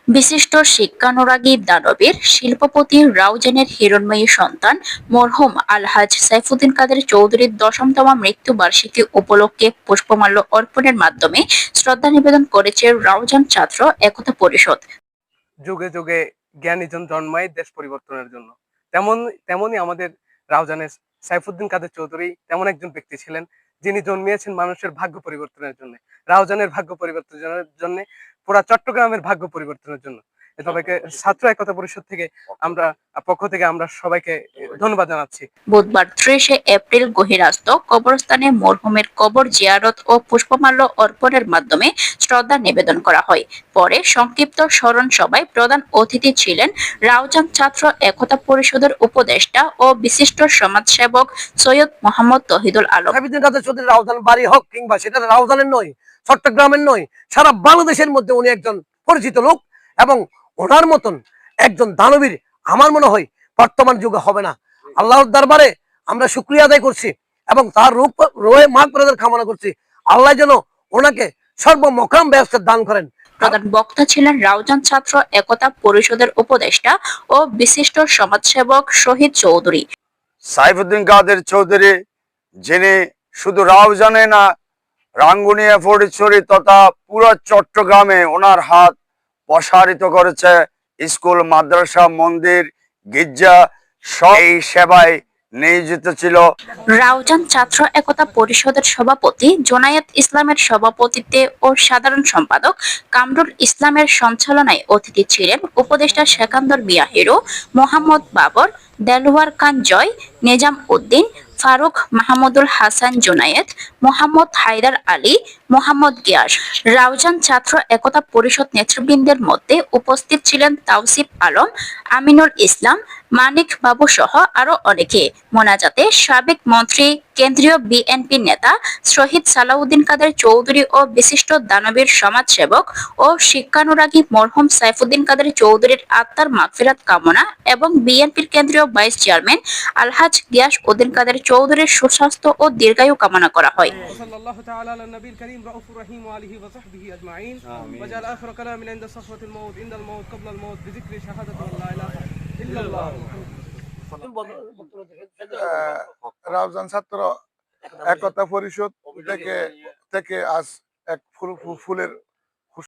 বিশিষ্ট শিক্ষানুরাগী দানবীর শিল্পপতি রাউজানের হিরণময়ী সন্তান মরহুম আলহাজ সাইফুদ্দিন কাদের চৌধুরীর ১০তম মৃত্যুবার্ষিকী উপলক্ষে পুষ্পমাল্য অর্পণের মাধ্যমে শ্রদ্ধা নিবেদন করেছে রাউজান ছাত্র একতা পরিষদ। যুগে যুগে জ্ঞানীজন জন্মায় দেশ পরিবর্তনের জন্য। তেমনি আমাদের রাউজানের সাইফুদ্দিন কাদের চৌধুরী তেমন একজন ব্যক্তি ছিলেন, যিনি জন্মিয়েছেন মানুষের ভাগ্য পরিবর্তনের জন্য, রাউজানের ভাগ্য পরিবর্তনের জন্য, পুরা চট্টগ্রামের ভাগ্য পরিবর্তনের জন্য। সবাইকে ছাত্র একতা পরিষদ থেকে পক্ষ থেকে আমরা সবাইকে ধন্যবাদ জানাচ্ছি। বুধবার ৩০ এপ্রিল গহিরাস্ত কবরস্থানে মরহুমের কবর জিয়ারত ও পুষ্পমাল্য অর্পণের মাধ্যমে শ্রদ্ধা নিবেদন করা হয়। পরে সংক্ষিপ্ত স্মরণ সভায় প্রধান অতিথি ছিলেন রাউজান ছাত্র একতা পরিষদের উপদেষ্টা ও বিশিষ্ট সমাজসেবক সৈয়দ মোহাম্মদ তহিদুল আলম। রাউজান বাড়ি হোক কিংবা সেটা রাউজানের নয়, চট্টগ্রামের নয়, সারা বাংলাদেশের মধ্যে উনি একজন পরিচিত লোক এবং ওনার মতন একজন দানবীর আমার মনে হয় বর্তমান যুগে হবে না। আল্লাহর দরবারে আমরা শুকরিয়া আদায় করছি এবং তার রোহে মাগফিরাতের কামনা করছি। আল্লাহ যেন ওনাকে সর্বমকাম ব্যবস্থা দান করেন। প্রধান বক্তা ছিলেন রাউজান ছাত্র একতা পরিষদের উপদেষ্টা ও বিশিষ্ট সমাজসেবক শহীদ চৌধুরী। সাইফুদ্দিন কাদের চৌধুরী, যিনি শুধু রাউজানে না, রাঙ্গুনিয়া, ফটিকছড়ি তথা পুরো চট্টগ্রামে ওনার হাত প্রসারিত করেছে। স্কুল, মাদ্রাসা, মন্দির, গির্জা সব এই সেবায় নিয়োজিত ছিল। রাউজান ছাত্র একতা পরিষদের সভাপতি জোনায়েত ইসলামের সভাপতিত্বে ও সাধারণ সম্পাদক কামরুল ইসলামের সঞ্চালনায় অতিথি ছিলেন উপদেষ্টা সেকান্দর মিয়া হিরো, মোহাম্মদ বাবর, দেলওয়ার খান জয়, নিজাম উদ্দিন, ফারুক, মাহমুদুল হাসান জোনায়েত, মোহাম্মদ হায়দার আলী, মোহাম্মদ গিয়াস। রাউজান ছাত্র একতা পরিষদ নেতৃবৃন্দের মধ্যে উপস্থিত ছিলেন তাওসিফ আলম, আমিনুল ইসলাম, মানিক বাবু সহ আরো অনেকে। মোনাজাতে সাবেক মন্ত্রী, কেন্দ্রীয় বিএনপি নেতা শহীদ সালাউদ্দিন কাদের চৌধুরী ও বিশিষ্ট দানবীর সমাজসেবক ও শিক্ষানুরাগী মরহুম সাইফুদ্দিন কাদের চৌধুরীর আত্মার মাগফিরাত কামনা এবং বিএনপির কেন্দ্রীয় ভাইস চেয়ারম্যান আলহাজ গিয়াস উদ্দিন কাদের চৌধুরীর সুস্বাস্থ্য ও দীর্ঘায়ু কামনা করা হয়। রাউজান ছাত্র একতা পরিষদ থেকে আজ এক ফুলের